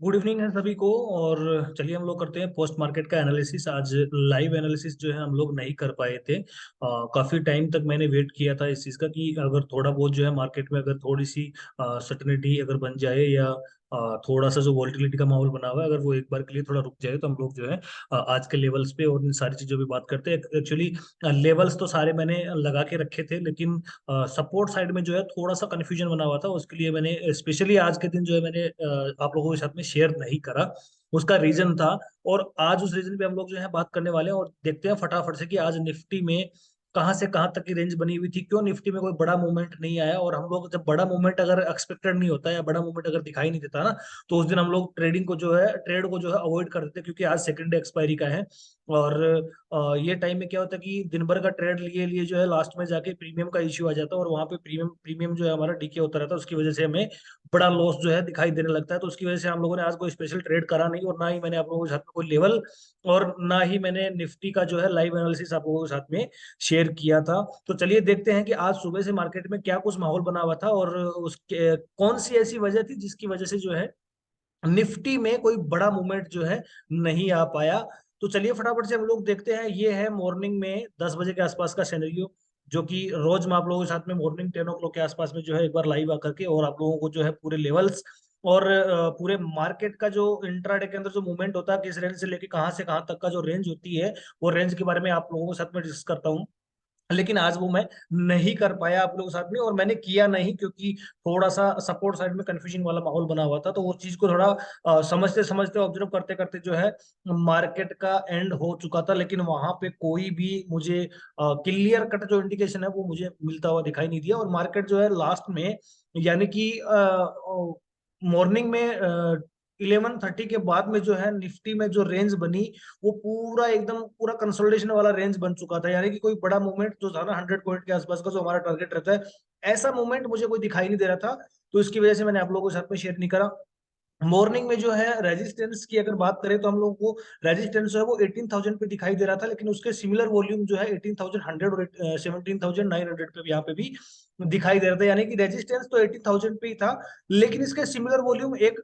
Good evening है सभी को। और चलिए हम लोग करते हैं पोस्ट मार्केट का एनालिसिस। आज लाइव एनालिसिस जो है हम लोग नहीं कर पाए थे। काफी टाइम तक मैंने वेट किया था इस चीज का कि अगर थोड़ा बहुत जो है मार्केट में अगर थोड़ी सी सर्टेनिटी अगर बन जाए या थोड़ा सा जो वॉल्टिलिटी का माहौल बना हुआ है अगर वो एक बार के लिए थोड़ा रुक जाए तो हम लोग जो है आज के लेवल्स पे और इन सारी चीजों पे बात करते हैं। एक्चुअली लेवल्स तो सारे मैंने लगा के रखे थे, लेकिन सपोर्ट साइड में जो है थोड़ा सा कंफ्यूजन बना हुआ था। उसके लिए मैंने स्पेशली आज के दिन जो है मैंने आप लोगों के साथ में शेयर नहीं करा। उसका रीजन था, और आज उस रीजन पे हम लोग जो है बात करने वाले हैं। और देखते हैं फटाफट से कि आज निफ्टी में कहाँ से कहाँ तक की रेंज बनी हुई थी, क्यों निफ्टी में कोई बड़ा मूवमेंट नहीं आया। और हम लोग जब बड़ा मूवमेंट अगर एक्सपेक्टेड नहीं होता या बड़ा मूवमेंट अगर दिखाई नहीं देता ना, तो उस दिन हम लोग ट्रेड को जो है अवॉइड कर देते हैं, क्योंकि आज सेकंड डे एक्सपायरी का है। और ये टाइम में क्या होता है कि दिन भर का ट्रेड लिए लिए जो है लास्ट में जाके प्रीमियम का इश्यू आ जाता है, और वहां पे प्रीमियम प्रीमियम जो है हमारा डीके होता रहता है। उसकी वजह से हमें बड़ा लॉस जो है दिखाई देने लगता है। तो उसकी वजह से हम लोगों ने आज कोई स्पेशल ट्रेड करा नहीं, और ना ही मैंने आप लोगों के साथ में कोई लेवल, और ना ही मैंने निफ्टी का जो है लाइव एनालिसिस आप लोगों के साथ में शेयर किया था। तो चलिए देखते हैं कि आज सुबह से मार्केट में क्या कुछ माहौल बना हुआ था, और उसके कौन सी ऐसी वजह थी जिसकी वजह से जो है निफ्टी में कोई बड़ा मूवमेंट जो है नहीं आ पाया। तो चलिए फटाफट से हम लोग देखते हैं। ये है मॉर्निंग में 10 बजे के आसपास का सिनेरियो, जो कि रोज मैं आप लोगों के साथ में मॉर्निंग 10 ओ क्लॉक के आसपास में जो है एक बार लाइव आकर के और आप लोगों को जो है पूरे लेवल्स और पूरे मार्केट का जो इंट्राडे के अंदर जो मूवमेंट होता है, किस रेंज से लेके कहाँ से कहाँ तक का जो रेंज होती है, वो रेंज के बारे में आप लोगों के साथ में डिस्कस करता हूँ। लेकिन आज वो मैं नहीं कर पाया आप लोगों के साथ में, और मैंने किया नहीं क्योंकि थोड़ा सा सपोर्ट साइड में कंफ्यूजिंग वाला माहौल बना हुआ था। तो वो चीज को थोड़ा समझते समझते ऑब्जर्व करते करते जो है मार्केट का एंड हो चुका था, लेकिन वहां पे कोई भी मुझे क्लियर कट जो इंडिकेशन है वो मुझे मिलता हुआ दिखाई नहीं दिया। और मार्केट जो है लास्ट में, यानी कि मॉर्निंग में 11:30 के बाद में जो है निफ्टी में जो रेंज बनी, वो पूरा एकदम पूरा कंसोलिडेशन वाला रेंज बन चुका था। यानी कि कोई बड़ा मूवमेंट जो था ना 100 पॉइंट के आसपास का जो हमारा टारगेट रहता है, ऐसा मूवमेंट मुझे कोई दिखाई नहीं दे रहा था। तो इसकी वजह से मैंने आप लोगों के साथ में शेयर नहीं करा। मॉर्निंग में जो है रेजिस्टेंस की अगर बात करें तो हम लोगों को रेजिस्टेंस जो है वो 18,000 पे दिखाई दे रहा था, लेकिन उसके सिमिलर वॉल्यूम जो है 18,100 और 17,900 पे भी यहाँ पे भी दिखाई दे रहा था। यानी कि रेजिस्टेंस तो 18,000 पे ही था, लेकिन इसके सिमिलर वॉल्यूम एक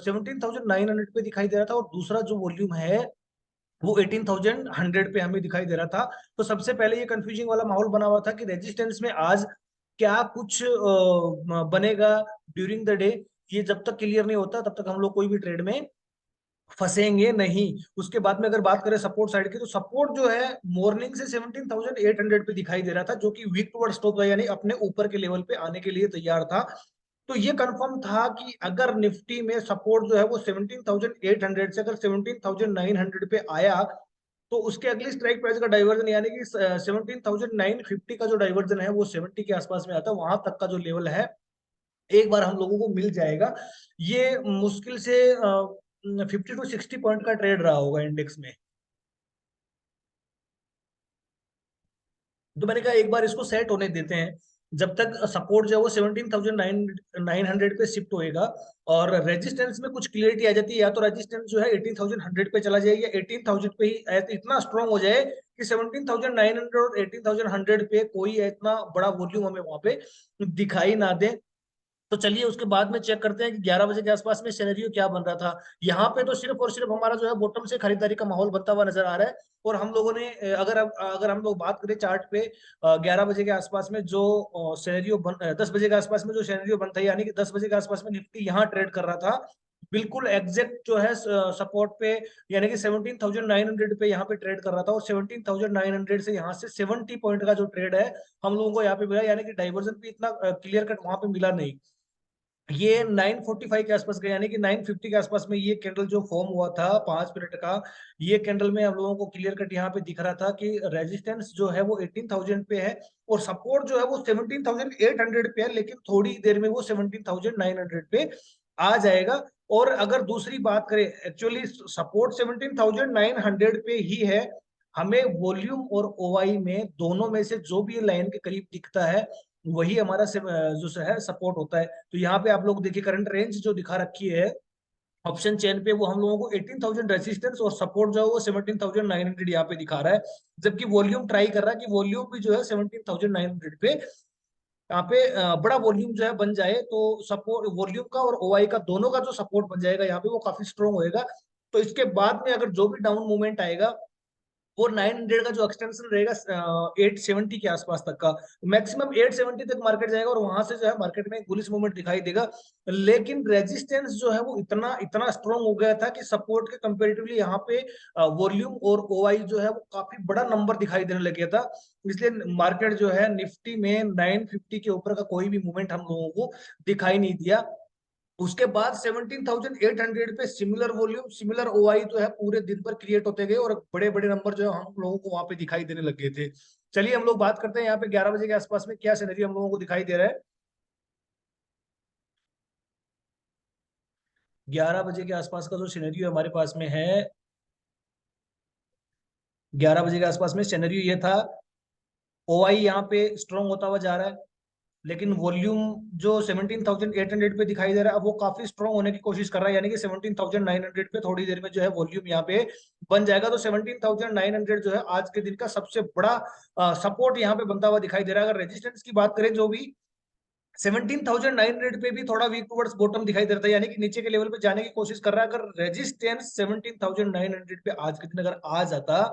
17,900 पे दिखाई दे रहा था, और दूसरा जो वॉल्यूम है वो 18,100 पे हमें दिखाई दे रहा था। तो सबसे पहले ये कंफ्यूजिंग वाला माहौल बना हुआ था कि रेजिस्टेंस में आज क्या कुछ बनेगा ड्यूरिंग द डे। ये जब तक क्लियर नहीं होता तब तक हम लोग कोई भी ट्रेड में फंसेंगे नहीं। उसके बाद में अगर बात करें सपोर्ट साइड की, तो सपोर्ट जो है मॉर्निंग से 17,800 पे दिखाई दे रहा था, जो कि वीक टुवर्ड स्टॉप था, यानी अपने ऊपर के लेवल पे आने के लिए तैयार था। तो ये कंफर्म था कि अगर निफ्टी में सपोर्ट जो है वो 17,800 से अगर 17,900 पे आया, तो उसके अगली स्ट्राइक प्राइस का डाइवर्जन, यानी कि 17,950 का जो डाइवर्जन है वो 70 के आसपास में आता है। वहां तक का जो लेवल है एक बार हम लोगों को मिल जाएगा। ये मुश्किल से 50 to 60 पॉइंट का ट्रेड रहा होगा इंडेक्स में। तो मैंने कहा एक बार इसको सेट होने देते हैं, जब तक सपोर्ट जो है वो 17,900 पे शिफ्ट होएगा, और रेजिस्टेंस में कुछ क्लियरिटी आ जाती है, या तो रेजिस्टेंस जो है 18,100 पे चला जाए, या 18,000 पे ही इतना स्ट्रांग हो जाए कि 17,900 और 18,100 पे कोई इतना बड़ा वॉल्यूम हमें वहां पे दिखाई ना दे। तो चलिए उसके बाद में चेक करते हैं कि 11 बजे के आसपास में सिनेरियो क्या बन रहा था। यहाँ पे तो सिर्फ और सिर्फ हमारा जो है बॉटम से खरीदारी का माहौल बनता हुआ नजर आ रहा है। और हम लोगों ने अगर हम लोग बात करें चार्ट पे 11 बजे के आसपास में जो सिनेरियो 10 बजे के आसपास में जो सिनेरियो बनता है, यानी कि 10 बजे के आसपास में निफ्टी यहाँ ट्रेड कर रहा था बिल्कुल एग्जैक्ट जो है सपोर्ट पे, यानी कि 17,900 पे यहाँ पे ट्रेड कर रहा था। और 17,900 से यहाँ से 70 पॉइंट का जो ट्रेड है हम लोगों को यहाँ पे मिला, यानी कि डाइवर्जन भी इतना क्लियर कट वहां पे मिला नहीं। ये 9:45 के आसपास का, यानी कि 9:50 के आसपास में ये कैंडल जो फॉर्म हुआ था 5 मिनट का, ये कैंडल में हम लोगों को क्लियर कट यहाँ पे दिख रहा था कि रेजिस्टेंस जो है वो 18,000 पे है, और सपोर्ट जो है वो 17,800 पे है, लेकिन थोड़ी देर में वो 17,900 पे आ जाएगा। और अगर दूसरी बात करें, एक्चुअली सपोर्ट 17,900 पे ही है। हमें वॉल्यूम और ओआई में दोनों में से जो भी लाइन के करीब दिखता है वही हमारा जो है सपोर्ट होता है। तो यहाँ पे आप लोग देखिए करंट रेंज जो दिखा रखी है ऑप्शन चेन पे, वो हम लोगों को 18,000 रेजिस्टेंस और सपोर्ट जो है वो 17,900 यहाँ पे दिखा रहा है। जबकि वॉल्यूम ट्राई कर रहा है कि वॉल्यूम भी जो है 17,900 पे यहाँ पे बड़ा वॉल्यूम जो है बन जाए तो सपोर्ट वॉल्यूम का और ओआई का दोनों का जो सपोर्ट बन जाएगा यहाँ पे वो काफी स्ट्रोंग होएगा। तो इसके बाद में अगर जो भी डाउन मूवमेंट आएगा वो 900 का जो एक्सटेंशन रहेगा 870 के आसपास तक का, मैक्सिमम 870 तक मार्केट जाएगा और वहां से जो है मार्केट में बुलिश मूवमेंट दिखाई देगा। लेकिन रेजिस्टेंस जो है वो इतना इतना स्ट्रांग हो गया था कि सपोर्ट के कंपेरेटिवली यहाँ पे वॉल्यूम और ओआई जो है वो काफी बड़ा नंबर दिखाई देने लग गया था। इसलिए मार्केट जो है निफ्टी में 950 के ऊपर का कोई भी मूवमेंट हम लोगों को दिखाई नहीं दिया। उसके बाद 17,800 पे सिमिलर वॉल्यूम सिमिलर ओआई जो है पूरे दिन भर क्रिएट होते गए और बड़े बड़े नंबर जो है हम लोगों को वहां पे दिखाई देने लग गए थे। चलिए हम लोग बात करते हैं यहाँ पे 11 बजे के आसपास में क्या सिनेरियो हम लोगों को दिखाई दे रहा है। 11 बजे के आसपास का जो सिनेरियो हमारे पास में है, 11 बजे के आसपास में सिनेरियो ये था, ओआई यहाँ पे स्ट्रॉन्ग होता हुआ जा रहा है, लेकिन वॉल्यूम जो 17,800 पे दिखाई दे रहा है अब वो काफी स्ट्रॉन्ग होने की कोशिश कर रहा है, यानी कि 17,900 पे थोड़ी देर में जो है वॉल्यूम यहाँ पे बन जाएगा। तो 17,900 जो है आज के दिन का सबसे बड़ा सपोर्ट यहाँ पे बनता हुआ दिखाई दे रहा है। अगर रेजिस्टेंस की बात करें जो भी 17,900 पे भी थोड़ा वीक टुवर्ड्स बॉटम दिखाई दे रहा था, यानी कि नीचे के लेवल पे जाने की कोशिश कर रहा है। अगर रेजिस्टेंस 17,900 पे आज के दिन अगर आ जाता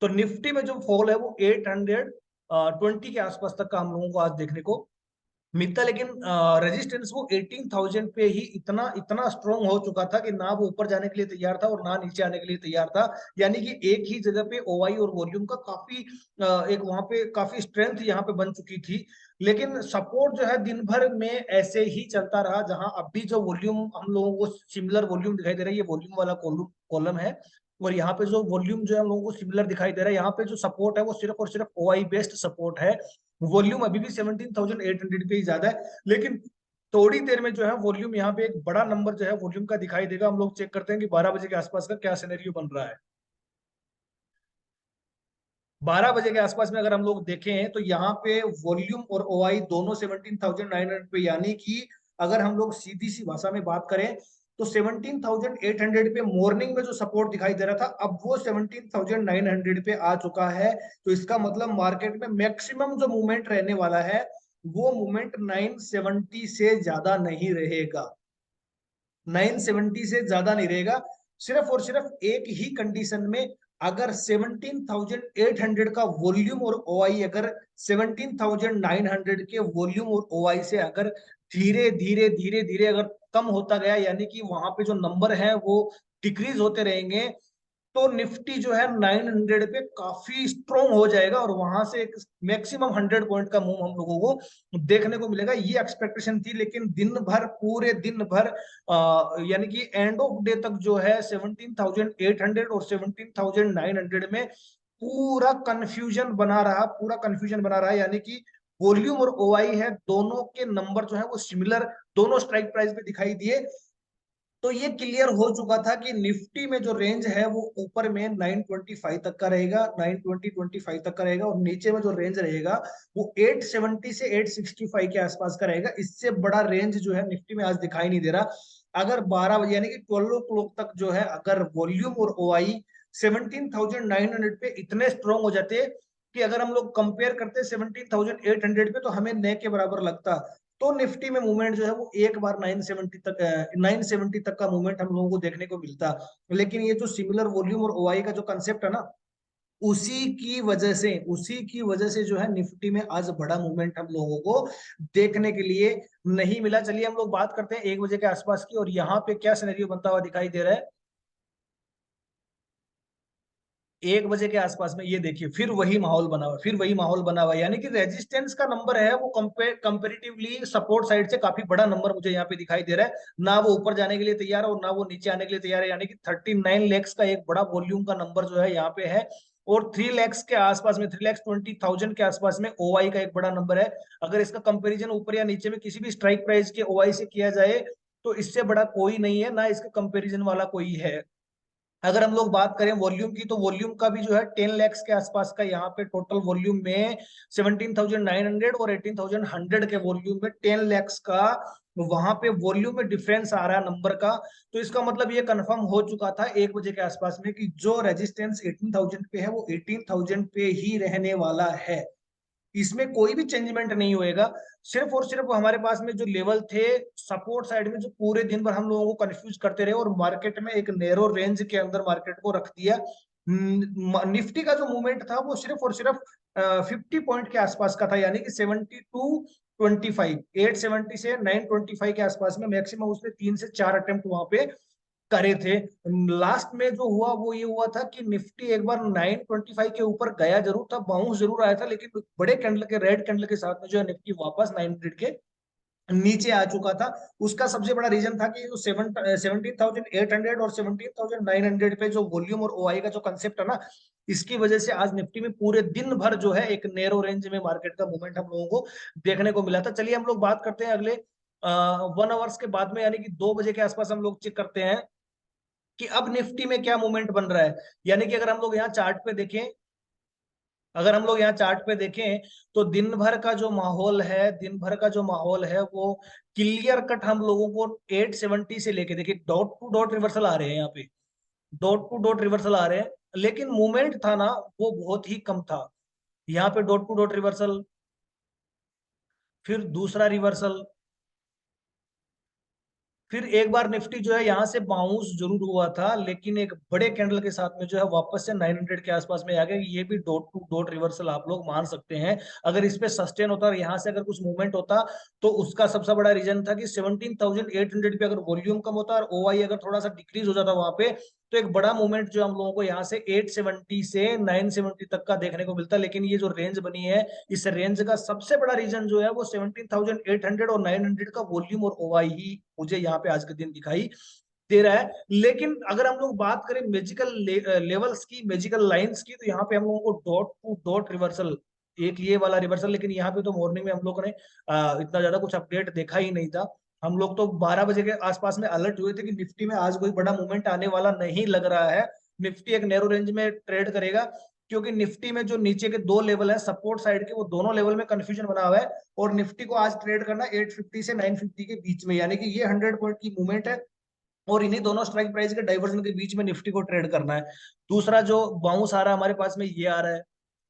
तो निफ्टी में जो फॉल है वो 820 के आसपास तक का हम लोगों को आज देखने को मिलता। लेकिन रेजिस्टेंस वो 18,000 पे ही इतना इतना स्ट्रांग हो चुका था कि ना वो ऊपर जाने के लिए तैयार था और ना नीचे आने के लिए तैयार था। यानी कि एक ही जगह पे ओआई और वॉल्यूम का काफी एक वहां पे काफी स्ट्रेंथ यहाँ पे बन चुकी थी। लेकिन सपोर्ट जो है दिन भर में ऐसे ही चलता रहा, जहां अब भी जो वॉल्यूम हम लोगों को सिमिलर वॉल्यूम दिखाई दे रहा है, ये वॉल्यूम वाला कॉलम है। और यहाँ पे जो वॉल्यूम जो है हम लोगों को सिमिलर दिखाई दे रहा है, यहाँ पे जो सपोर्ट है वो सिर्फ और सिर्फ ओआई बेस्ड सपोर्ट है। वॉल्यूम अभी भी 17,800 पे ही ज्यादा है, लेकिन थोड़ी देर में जो है वॉल्यूम यहाँ पे एक बड़ा नंबर जो है वॉल्यूम का दिखाई देगा। हम लोग चेक करते हैं कि 12 बजे के आसपास का क्या सिनेरियो बन रहा है। 12 बजे के आसपास में अगर हम लोग देखें तो यहाँ पे वॉल्यूम और ओआई दोनों 17,900 पे, यानी कि अगर हम लोग सीधी सी भाषा में बात करें तो 17,800 पे मॉर्निंग में जो सपोर्ट दिखाई दे रहा था अब वो 17,900 पे आ चुका है। तो इसका मतलब मार्केट में मैक्सिमम जो मूवमेंट रहने वाला है वो मूवमेंट 970 से ज्यादा नहीं रहेगा। 970 से ज्यादा नहीं रहेगा। सिर्फ और सिर्फ एक ही कंडीशन में, अगर 17,800 का वॉल्यूम और ओआई अगर 17,900 के वॉल्यूम और ओआई से अगर धीरे धीरे धीरे धीरे अगर कम होता गया, यानी कि वहां पे जो नंबर है वो डिक्रीज होते रहेंगे, तो निफ्टी जो है 900 पे काफी स्ट्रोंग हो जाएगा और वहां से एक मैक्सिमम 100 पॉइंट का मूव हम लोगों को देखने को मिलेगा। ये एक्सपेक्टेशन थी, लेकिन दिन भर पूरे दिन भर यानी कि एंड ऑफ डे तक जो है 17,800 और 17,900 में पूरा कंफ्यूजन बना रहा, पूरा कंफ्यूजन बना रहा है। यानी कि वॉल्यूम और ओआई है दोनों के नंबर जो है वो सिमिलर दोनों स्ट्राइक प्राइस पे दिखाई दिए। तो ये क्लियर हो चुका था कि निफ्टी में जो रेंज है वो ऊपर में 925 तक का रहेगा, 920-25 तक का रहेगा, और नीचे में जो रेंज रहेगा वो 870 से 865 के आसपास का रहेगा। इससे बड़ा रेंज जो है निफ्टी में आज दिखाई नहीं दे रहा। अगर 12 बजे यानी कि 12 ओ क्लॉक तक जो है अगर वॉल्यूम और ओआई 17,900 पे इतने स्ट्रॉन्ग हो जाते कि अगर हम लोग कंपेयर करते 17,800 पे तो हमें न के बराबर लगता, तो निफ्टी में मूवमेंट जो है वो एक बार 970 तक का मूवमेंट हम लोगों को देखने को मिलता। लेकिन ये जो सिमिलर वॉल्यूम और ओआई का जो कंसेप्ट है ना, उसी की वजह से जो है निफ्टी में आज बड़ा मूवमेंट हम लोगों को देखने के लिए नहीं मिला। चलिए हम लोग बात करते हैं 1 बजे के आसपास की, और यहाँ पे क्या सिनेरियो बनता हुआ दिखाई दे रहा है। 1 बजे के आसपास में ये देखिए फिर वही माहौल बना हुआ, फिर वही माहौल बना हुआ, यानी कि रेजिस्टेंस का नंबर है वो कंपेरेटिवली सपोर्ट साइड से काफी बड़ा नंबर मुझे यहाँ पे दिखाई दे रहा है। ना वो ऊपर जाने के लिए तैयार है और ना वो नीचे आने के लिए तैयार है, यानी कि 39 lakhs का एक बड़ा वॉल्यूम का नंबर जो है यहाँ पे है। और 3 lakhs के आसपास में 3,20,000 के आसपास में ओआई का एक बड़ा नंबर है। अगर इसका कंपेरिजन ऊपर या नीचे में किसी भी स्ट्राइक प्राइस के ओआई से किया जाए तो इससे बड़ा कोई नहीं है, ना इसका कंपेरिजन वाला कोई है। अगर हम लोग बात करें वॉल्यूम की तो वॉल्यूम का भी जो है 10 lakhs के आसपास का यहाँ पे टोटल वॉल्यूम में 17,900 और 18,100 के वॉल्यूम में 10 lakhs का वहां पे वॉल्यूम में डिफरेंस आ रहा है नंबर का। तो इसका मतलब ये कंफर्म हो चुका था 1 बजे के आसपास में कि जो रेजिस्टेंस 18,000 पे है वो 18,000 पे ही रहने वाला है। इसमें कोई भी चेंजमेंट नहीं होएगा। सिर्फ और सिर्फ हमारे पास में जो लेवल थे सपोर्ट साइड में, जो पूरे दिन भर हम लोगों को कंफ्यूज करते रहे और मार्केट में एक नैरो रेंज के अंदर मार्केट को रख दिया। निफ्टी का जो मूवमेंट था वो सिर्फ और सिर्फ 50 पॉइंट के आसपास का था, यानी कि 72-25, 870 से 925 के आसपास में मैक्सिमम उसने 3 से 4 अटेम्प्ट वहां पे करे थे। लास्ट में जो हुआ वो ये हुआ था कि निफ्टी एक बार 925 के ऊपर गया जरूर था, बाउंस जरूर आया था, लेकिन बड़े कैंडल के, रेड कैंडल के साथ में जो है निफ्टी वापस 900 के नीचे आ चुका था। उसका सबसे बड़ा रीजन था कि जो 17,800 और 17,900 पे जो वॉल्यूम और ओआई का जो कंसेप्ट है ना, इसकी वजह से आज निफ्टी में पूरे दिन भर जो है एक नैरो रेंज में मार्केट का मूवमेंट हम लोगों को देखने को मिला था। चलिए हम लोग बात करते हैं अगले 1 आवर्स के बाद में, यानी कि 2 बजे के आसपास हम लोग चेक करते हैं कि अब निफ्टी में क्या मूवमेंट बन रहा है। यानी कि अगर हम लोग यहाँ चार्ट पे देखें, अगर हम लोग यहाँ चार्ट पे देखें तो दिन भर का जो माहौल है, दिन भर का जो माहौल है वो क्लियर कट हम लोगों को 870 से लेके, देखिए डॉट टू डॉट रिवर्सल आ रहे हैं यहाँ पे, डॉट टू डॉट रिवर्सल आ रहे हैं, लेकिन मूवमेंट था ना वो बहुत ही कम था। यहाँ पे डॉट टू डॉट रिवर्सल, फिर दूसरा रिवर्सल, फिर एक बार निफ्टी जो है यहाँ से बाउंस जरूर हुआ था, लेकिन एक बड़े कैंडल के साथ में जो है वापस से 900 के आसपास में आ गया। ये भी डॉट टू डॉट रिवर्सल आप लोग मान सकते हैं। अगर इस पे सस्टेन होता और यहाँ से अगर कुछ मूवमेंट होता तो उसका सबसे बड़ा रीजन था कि 17,800 पे अगर वॉल्यूम कम होता और ओआई अगर थोड़ा सा डिक्रीज हो जाता वहां पे, तो एक बड़ा मूवमेंट जो हम लोगों को यहाँ से 870 से 970 तक का देखने को मिलता। लेकिन ये जो रेंज बनी है, इस रेंज का सबसे बड़ा रीजन जो है वो 17,800 और 900 का वॉल्यूम और ओआई ही मुझे यहाँ पे आज के दिन दिखाई दे रहा है। लेकिन अगर हम लोग बात करें मैजिकल लेवल्स की, मैजिकल लाइंस की, तो यहाँ पे हम लोगों co dot to dot reversal, एक ये वाला रिवर्सल, लेकिन यहाँ पे तो मॉर्निंग में हम लोगों ने इतना ज्यादा कुछ अपडेट देखा ही नहीं था। हम लोग तो 12 बजे के आसपास में अलर्ट हुए थे कि निफ्टी में आज कोई बड़ा मूवमेंट आने वाला नहीं लग रहा है, निफ्टी एक नैरो रेंज में ट्रेड करेगा, क्योंकि निफ्टी में जो नीचे के 2 लेवल है सपोर्ट साइड के, वो दोनों लेवल में कंफ्यूजन बना हुआ है। और निफ्टी को आज ट्रेड करना 850 से 950 के बीच में, यानी कि ये 100 पॉइंट की मूवमेंट है और इन्हीं दोनों स्ट्राइक प्राइस के डाइवर्जन के बीच में निफ्टी को ट्रेड करना है। दूसरा जो बाउंस आ रहा है हमारे पास में ये आ रहा है।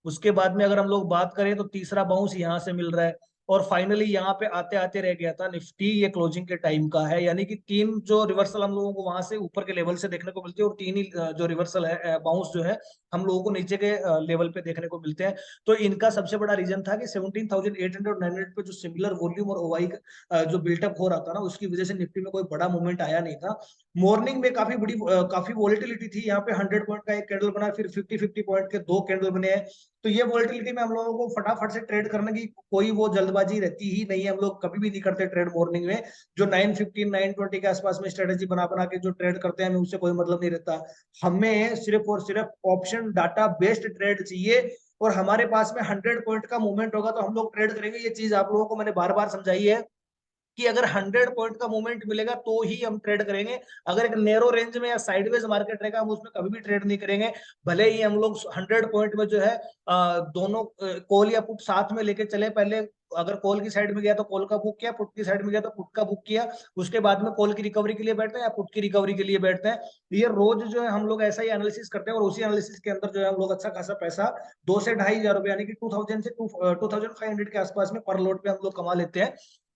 उसके बाद में अगर हम लोग बात करें तो तीसरा बाउंस यहाँ से मिल रहा है। और फाइनली यहाँ पे आते आते रह गया था निफ्टी, ये क्लोजिंग के टाइम का है, यानी कि 3 जो रिवर्सल हम लोगों को वहां से ऊपर के लेवल से देखने को मिलती है और 3 ही जो रिवर्सल है, बाउंस जो है हम लोगों को नीचे के लेवल पे देखने को मिलते हैं। तो इनका सबसे बड़ा रीजन था कि 17,800 और 900 पे जो सिमिलर वॉल्यूम और ओवाई जो बिल्टअप हो रहा था ना, उसकी वजह से निफ्टी में कोई बड़ा मूवमेंट आया नहीं था। मॉर्निंग में काफी वॉलिटिलिटी थी, यहाँ पे 100 पॉइंट का एक कैंडल बना, फिर 50-50 पॉइंट के 2 कैंडल बने हैं। तो ये वॉलिटिलिटी में हम लोगों को फटाफट से ट्रेड करने की कोई वो जल्दबाजी रहती ही नहीं है, हम लोग कभी भी नहीं करते ट्रेड मॉर्निंग में। जो 915 920 के आसपास में स्ट्रेटेजी बना बना के जो ट्रेड करते हैं, हमें उससे कोई मतलब नहीं रहता। हमें सिर्फ और सिर्फ ऑप्शन डाटा बेस्ड ट्रेड चाहिए, और हमारे पास में 100 पॉइंट का मूवमेंट होगा तो हम लोग ट्रेड करेंगे। ये चीज आप लोगों को मैंने बार बार समझाई है कि अगर 100 पॉइंट का मूवमेंट मिलेगा तो ही हम ट्रेड करेंगे। अगर एक नैरो रेंज में या साइडवेज मार्केट रहेगा हम उसमें कभी भी ट्रेड नहीं करेंगे। भले ही हम लोग 100 पॉइंट में जो है दोनों कॉल या पुट साथ में लेके चले, पहले अगर कॉल की साइड में गया तो कॉल का बुक किया, पुट की साइड में गया तो पुट का बुक किया, उसके बाद में कॉल की रिकवरी के लिए बैठते हैं या पुट की रिकवरी के लिए बैठते हैं। ये रोज जो है हम लोग ऐसा ही एनालिसिस करते हैं, और उसी एनालिसिस के अंदर जो है हम लोग अच्छा खासा पैसा 2 से 2,500 रुपए, यानी कि 2,000 से 2,500 के आसपास में पर लोड पे हम लोग कमा लेते हैं।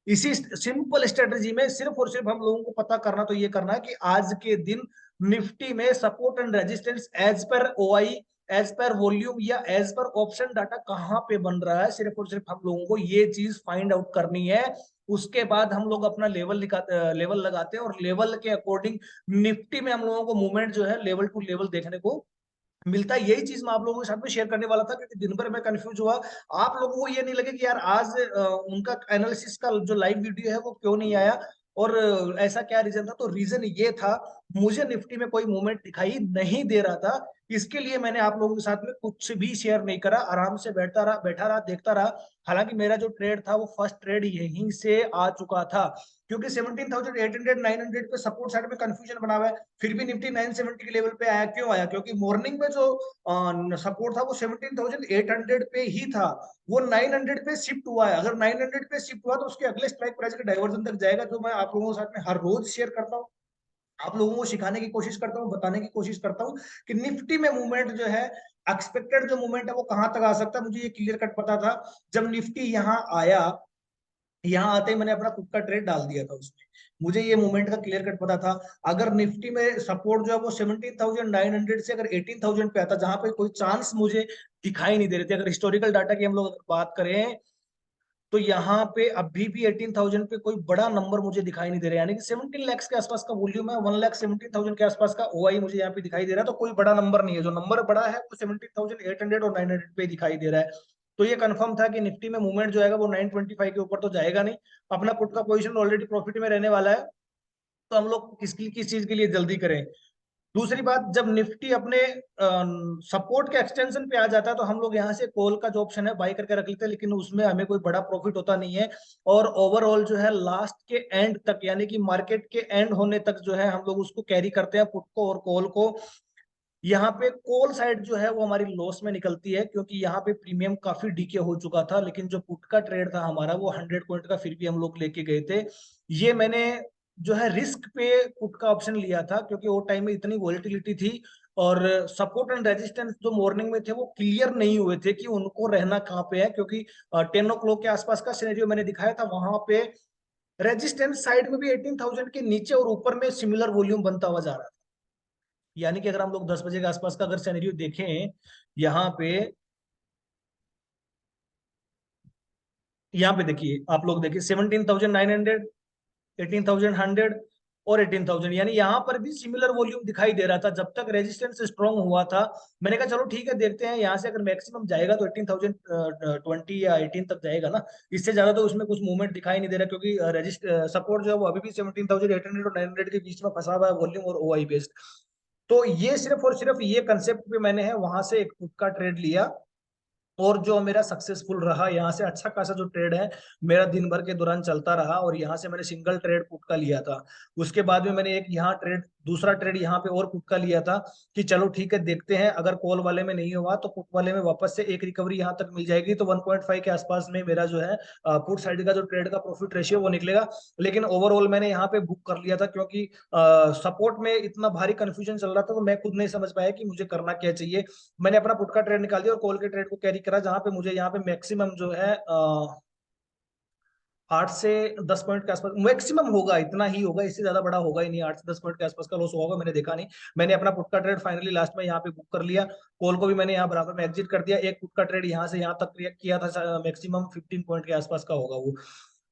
इसी सिंपल स्ट्रेटजी में सिर्फ और सिर्फ हम लोगों को पता करना तो ये करना है कि आज के दिन निफ्टी में support and resistance as per OI, as per volume या एज पर ऑप्शन डाटा कहाँ पे बन रहा है, सिर्फ और सिर्फ हम लोगों को ये चीज फाइंड आउट करनी है। उसके बाद हम लोग अपना लेवल लगाते हैं, और लेवल के अकॉर्डिंग निफ्टी में हम लोगों को मूवमेंट जो है लेवल टू लेवल देखने को मिलता है। यही चीज मैं आप लोगों के साथ में शेयर करने वाला था, क्योंकि दिन भर मैं कंफ्यूज हुआ। आप लोगों को ये नहीं लगे कि यार आज उनका एनालिसिस का जो लाइव वीडियो है वो क्यों नहीं आया, और ऐसा क्या रीजन था। तो रीजन ये था, मुझे निफ्टी में कोई मूवमेंट दिखाई नहीं दे रहा था, इसके लिए मैंने आप लोगों के साथ में कुछ भी शेयर नहीं करा, आराम से बैठा रहा, देखता रहा। हालांकि मेरा जो ट्रेड था वो फर्स्ट ट्रेड यहीं से आ चुका था, क्योंकि 17,800 900 पे सपोर्ट साइड में कंफ्यूजन बना हुआ है। फिर भी निफ्टी 970 के लेवल पे आया, क्यों आया? क्योंकि मॉर्निंग में जो सपोर्ट था वो 17,800 पे ही था, वो 900 पे शिफ्ट हुआ है। अगर 900 पे शिफ्ट हुआ तो उसके अगले स्ट्राइक प्राइस के डाइवर्जन तक जाएगा, जो मैं आप लोगों के साथ में हर रोज शेयर करता हूँ, आप लोगों को सिखाने की कोशिश करता हूँ, बताने की कोशिश करता हूँ कि निफ्टी में मूवमेंट जो है एक्सपेक्टेड जो मूवमेंट है वो कहां तक आ सकता है मुझे ये क्लियर कट पता था। जब निफ्टी यहाँ आया, यहाँ आते ही मैंने अपना खुद का ट्रेड डाल दिया था उसमें, मुझे ये मूवमेंट का क्लियर कट पता था। अगर निफ्टी में सपोर्ट जो है वो 17,900 से अगर 18,000 पे आता, जहां पे कोई चांस मुझे दिखाई नहीं दे रहे थे, अगर हिस्टोरिकल डाटा की हम लोग बात करें, तो यहाँ पे अभी भी 18,000 पे कोई बड़ा नंबर मुझे दिखाई नहीं दे रहा है, यानी कि 17 लाख के आसपास का वॉल्यूम है, 1,17,000 के आसपास का ओआई मुझे यहाँ पे दिखाई दे रहा है। तो कोई बड़ा नंबर नहीं है, जो नंबर बड़ा है वो 17,800 और 900 पे दिखाई दे रहा है। तो ये कंफर्म था कि निफ्टी में मूवमेंट जो आएगा वो 925 के ऊपर तो जाएगा नहीं। अपना पुट का पोजीशन ऑलरेडी प्रॉफिट में रहने वाला है, तो हम लोग किस चीज के लिए जल्दी करें। दूसरी बात, जब निफ्टी अपने सपोर्ट के एक्सटेंशन पे आ जाता है तो हम लोग यहाँ से कॉल का जो ऑप्शन है बाई करके रख लेते हैं, लेकिन उसमें हमें कोई बड़ा प्रॉफिट होता नहीं है। और ओवरऑल जो है लास्ट के एंड तक, यानी कि मार्केट के एंड होने तक जो है हम लोग उसको कैरी करते हैं, पुट को और कॉल को। यहाँ पे कॉल साइड जो है वो हमारी लॉस में निकलती है, क्योंकि यहाँ पे प्रीमियम काफी डीके हो चुका था, लेकिन जो पुट का ट्रेड था हमारा वो 100 पॉइंट का फिर भी हम लोग लेके गए थे। ये मैंने जो है रिस्क पे पुट का ऑप्शन लिया था, क्योंकि वो टाइम में इतनी वॉलेटिलिटी थी और सपोर्ट एंड रेजिस्टेंस जो मॉर्निंग में थे वो क्लियर नहीं हुए थे कि उनको रहना कहाँ पे है, क्योंकि 10 ओ क्लॉक के आसपास का सिनेरियो मैंने दिखाया था, वहां पे रेजिस्टेंस साइड में भी 18,000 के नीचे और ऊपर में सिमिलर वॉल्यूम बनता हुआ जा रहा था। यानी कि अगर हम लोग 10 बजे के आसपास का अगर सिनेरियो देखें, यहाँ पे यहाँ पे देखिए, आप लोग देखिए 17,900, 18,100 और 18,000, यानी यहाँ पर भी सिमिलर वॉल्यूम दिखाई दे रहा था जब तक रेजिस्टेंस स्ट्रांग हुआ था। मैंने कहा चलो ठीक है, देखते हैं यहाँ से अगर मैक्सिमम जाएगा तो 18,020 या 18 तक जाएगा ना, इससे ज्यादा तो उसमें कुछ मूवमेंट दिखाई नहीं दे रहा, क्योंकि सपोर्ट जो है वो अभी भी 17,800 और 900 के बीच में फंसा हुआ है, वॉल्यूम और ओआई बेस्ड। तो ये सिर्फ और सिर्फ ये कंसेप्ट पे मैंने है वहां से एक पुट का ट्रेड लिया, और जो मेरा सक्सेसफुल रहा, यहाँ से अच्छा खासा जो ट्रेड है मेरा दिन भर के दौरान चलता रहा, और यहाँ से मैंने सिंगल ट्रेड पुट का लिया था। उसके बाद में मैंने एक यहाँ ट्रेड, दूसरा ट्रेड यहाँ पे और पुट का लिया था, कि चलो ठीक है देखते हैं, अगर कॉल वाले में नहीं हुआ तो पुट वाले में वापस से एक रिकवरी यहाँ तक मिल जाएगी, तो 1.5 के आसपास में मेरा जो है पुट साइड का जो ट्रेड का प्रॉफिट रेशियो वो निकलेगा। लेकिन ओवरऑल मैंने यहाँ पे बुक कर लिया था, क्योंकि सपोर्ट में इतना भारी कंफ्यूजन चल रहा था, तो मैं खुद नहीं समझ पाया कि मुझे करना क्या चाहिए। मैंने अपना पुट का ट्रेड निकाल दिया और कॉल के ट्रेड को कैरी करा, जहां पे मुझे यहाँ पे मैक्सिमम जो है 8 से 10 पॉइंट के आसपास मैक्सिमम होगा, इतना ही होगा, इससे ज्यादा बड़ा होगा ही नहीं, 8 से 10 पॉइंट के आसपास का लॉस होगा, मैंने देखा नहीं। मैंने अपना पुट का ट्रेड फाइनली लास्ट में यहाँ पे बुक कर लिया, कॉल को भी मैंने यहाँ बराबर में एग्जिट कर दिया। एक पुट का ट्रेड यहाँ से यहाँ तक किया था, मैक्सिमम 15 पॉइंट के आसपास का होगा वो।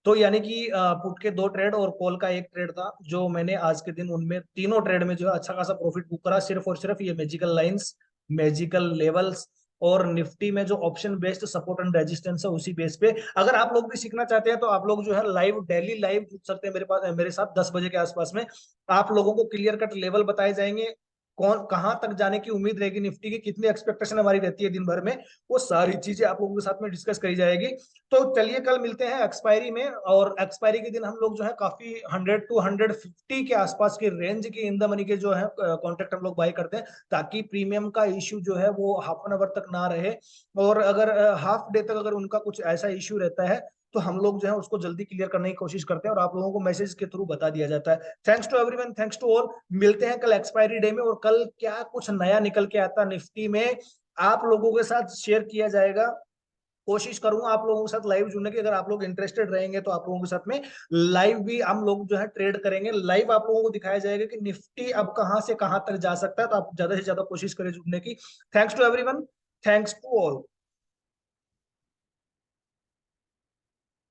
तो यानी कि पुट के 2 ट्रेड और कॉल का एक ट्रेड था, जो मैंने आज के दिन उनमें तीनों ट्रेड में जो है अच्छा खासा प्रॉफिट बुक करा, सिर्फ और सिर्फ ये मैजिकल लाइंस, मैजिकल लेवल्स और निफ्टी में जो option based support and resistance है उसी बेस पे। अगर आप लोग भी सीखना चाहते हैं तो आप लोग जो है लाइव, डेली लाइव जुड़ सकते हैं मेरे पास, मेरे साथ 10 बजे के आसपास में। आप लोगों को क्लियर कट लेवल बताए जाएंगे, कौन कहां तक जाने की उम्मीद रहेगी निफ्टी की, कितनी एक्सपेक्टेशन हमारी रहती है दिन भर में, वो सारी चीजें आप लोगों के साथ में डिस्कस करी जाएगी। तो चलिए कल मिलते हैं एक्सपायरी में, और एक्सपायरी के दिन हम लोग जो है काफी 100 to 150 के आसपास के रेंज के इन द मनी के जो है कॉन्ट्रैक्ट हम लोग बाय करते हैं, ताकि प्रीमियम का इश्यू जो है वो हाफ एन आवर तक ना रहे। और अगर हाफ डे तक अगर उनका कुछ ऐसा इश्यू रहता है तो हम लोग जो है उसको जल्दी क्लियर करने की कोशिश करते हैं, और आप लोगों को मैसेज के थ्रू बता दिया जाता है। Thanks to everyone, thanks to all. मिलते हैं कल एक्सपायरी डे में, और कल क्या कुछ नया निकल के आता निफ्टी में आप लोगों के साथ शेयर किया जाएगा। कोशिश करूंगा आप लोगों के साथ लाइव जुड़ने की, अगर आप लोग इंटरेस्टेड रहेंगे तो आप लोगों के साथ में लाइव भी हम लोग जो है ट्रेड करेंगे, लाइव आप लोगों को दिखाया जाएगा कि निफ्टी अब कहां से कहां तक जा सकता है, तो आप ज्यादा से ज्यादा कोशिश करें जुड़ने की। Thanks to everyone, thanks to all.